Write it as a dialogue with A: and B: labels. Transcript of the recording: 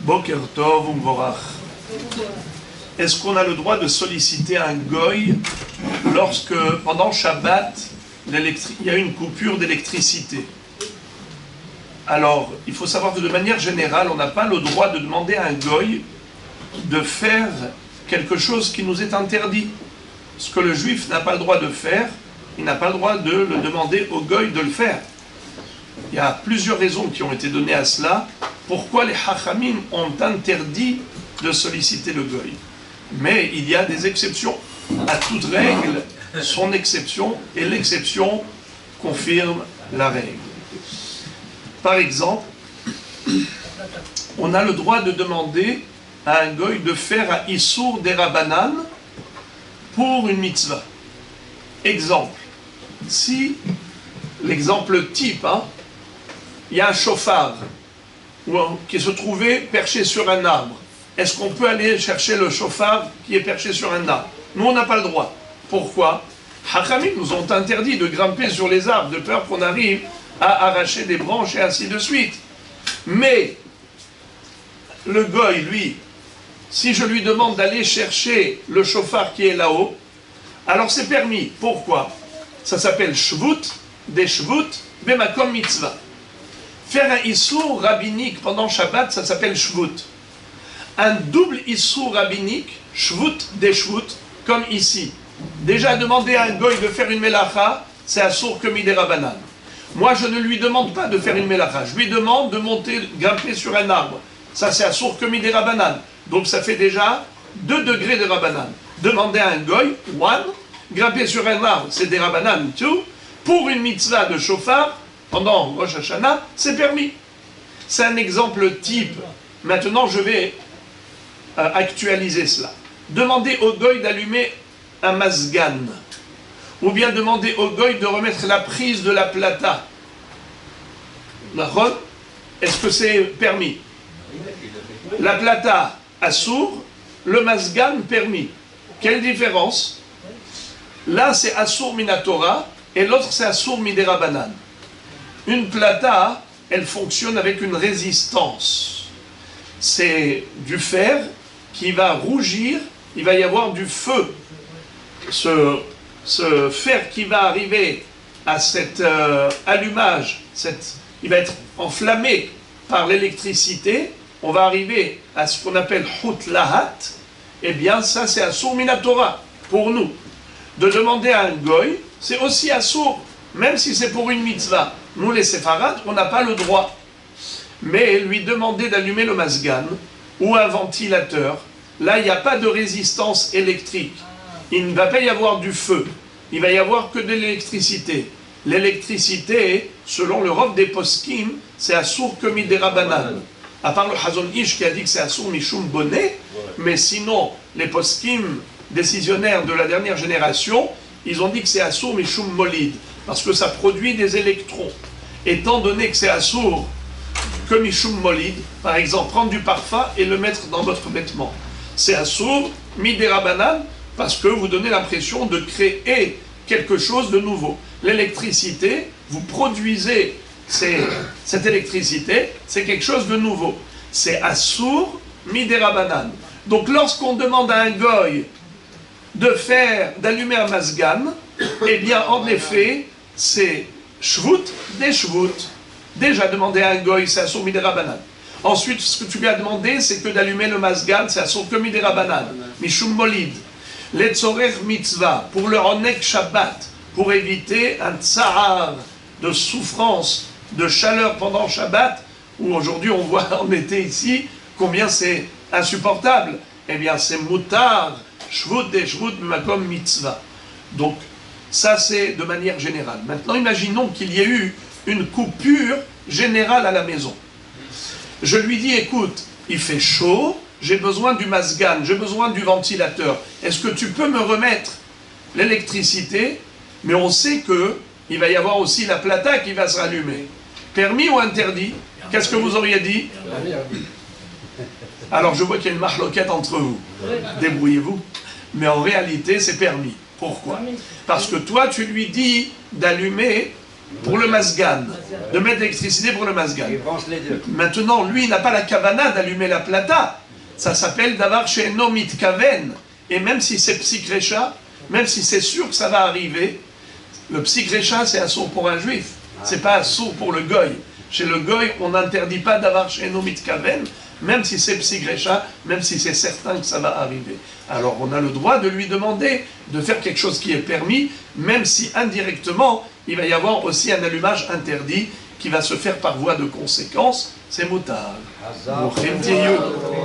A: Boker Tov Umvorach. Est-ce qu'on a le droit de solliciter un goy lorsque, pendant Shabbat, il y a une coupure d'électricité? Alors, il faut savoir que de manière générale, on n'a pas le droit de demander à un goy de faire quelque chose qui nous est interdit. Ce que le juif n'a pas le droit de faire, il n'a pas le droit de le demander au goy de le faire. Il y a plusieurs raisons qui ont été données à cela. Pourquoi les Chachamim ont interdit de solliciter le goy? Mais il y a des exceptions. À toute règle, son exception, et l'exception confirme la règle. Par exemple, on a le droit de demander à un goy de faire un Issour Derabanan pour une mitzvah. Exemple, si, l'exemple type, il y a un chauffard qui se trouvait perché sur un arbre. Est-ce qu'on peut aller chercher le chauffard qui est perché sur un arbre? Nous, on n'a pas le droit. Pourquoi? Hachamim nous ont interdit de grimper sur les arbres, de peur qu'on arrive à arracher des branches et ainsi de suite. Mais, le goy, lui, si je lui demande d'aller chercher le chauffard qui est là-haut, alors c'est permis. Pourquoi? Ça s'appelle Shvut, des Shvut, Bemakom Mitzvah. Faire un Issour rabbinique pendant Shabbat, ça s'appelle Shvut. Un double Issour rabbinique, Shvut, des Shvut, comme ici. Déjà demander à un goy de faire une melacha, c'est Assour Kemi des Rabbanan. Moi, je ne lui demande pas de faire une melacha, je lui demande de monter, grimper sur un arbre. Ça, c'est Assour Kemi des Rabbanan. Donc ça fait déjà 2 degrés de Rabbanan. Demander à un goy, one, grimper sur un arbre, c'est des Rabbanan, two. Pour une mitzvah de chauffard, pendant Rosh Hashanah, c'est permis. C'est un exemple type. Maintenant, je vais actualiser cela. Demander au goy d'allumer un masgan. Ou bien demander au goy de remettre la prise de la plata. Est-ce que c'est permis? La plata, assour, le masgan, permis. Quelle différence? Là, c'est assour minatora, et l'autre, c'est assour miderabanan. Une plata, elle fonctionne avec une résistance. C'est du fer qui va rougir, il va y avoir du feu. Ce fer qui va arriver à cet allumage, il va être enflammé par l'électricité, on va arriver à ce qu'on appelle Hut Lahat, eh bien ça c'est Assour Minatora, pour nous. De demander à un goy, c'est aussi Assour, même si c'est pour une mitzvah. Nous les séfarades, on n'a pas le droit. Mais lui demander d'allumer le masgan, ou un ventilateur, là il n'y a pas de résistance électrique. Il ne va pas y avoir du feu, il va y avoir que de l'électricité. L'électricité, selon le Rav des Poskim, c'est Assour Kemi des Rabbanan. À part le Hazon Ish qui a dit que c'est Assour Mishum Bonnet, mais sinon, les Poskim décisionnaires de la dernière génération, ils ont dit que c'est Assour Mishum Molid, parce que ça produit des électrons. Étant donné que c'est Assour Mishum Molid, par exemple, prendre du parfum et le mettre dans votre vêtement. C'est Assour Midei Rabbanan, parce que vous donnez l'impression de créer quelque chose de nouveau. L'électricité, vous produisez cette électricité, c'est quelque chose de nouveau. C'est Assour Midei Rabbanan. Donc lorsqu'on demande à un goy d'allumer un masgan, eh bien en effet, c'est Shvut des Shvut. Déjà demandé à un goy, c'est Assour Midei Rabbanan. Ensuite, ce que tu lui as demandé, c'est que d'allumer le masgan, c'est Assour Midei Rabbanan. Mishum Molid. Letzorech mitzvah, pour le Onek Shabbat, pour éviter un tsahar de souffrance, de chaleur pendant Shabbat, où aujourd'hui on voit en été ici combien c'est insupportable. Eh bien c'est mutar, shvut de shvut makom mitzvah. Donc ça c'est de manière générale. Maintenant imaginons qu'il y ait eu une coupure générale à la maison. Je lui dis écoute, il fait chaud, j'ai besoin du masgan, j'ai besoin du ventilateur. Est-ce que tu peux me remettre l'électricité? Mais on sait qu'il va y avoir aussi la plata qui va se rallumer. Permis ou interdit? Qu'est-ce que vous auriez dit? Alors je vois qu'il y a une marloquette entre vous. Débrouillez-vous. Mais en réalité, c'est permis. Pourquoi? Parce que toi, tu lui dis d'allumer pour le masgan, de mettre l'électricité pour le masgan.
B: Il pense les deux.
A: Maintenant, lui, il n'a pas la kavana d'allumer la plata. Ça s'appelle davar she'eno mitkaven. Et même si c'est psikrecha, même si c'est sûr que ça va arriver, le psikrecha, c'est assourd pour un juif. C'est pas assourd pour le goy. Chez le goy, on n'interdit pas davar she'eno mitkaven, même si c'est psikrecha, même si c'est certain que ça va arriver. Alors, on a le droit de lui demander de faire quelque chose qui est permis, même si indirectement, il va y avoir aussi un allumage interdit qui va se faire par voie de conséquence. C'est moutard.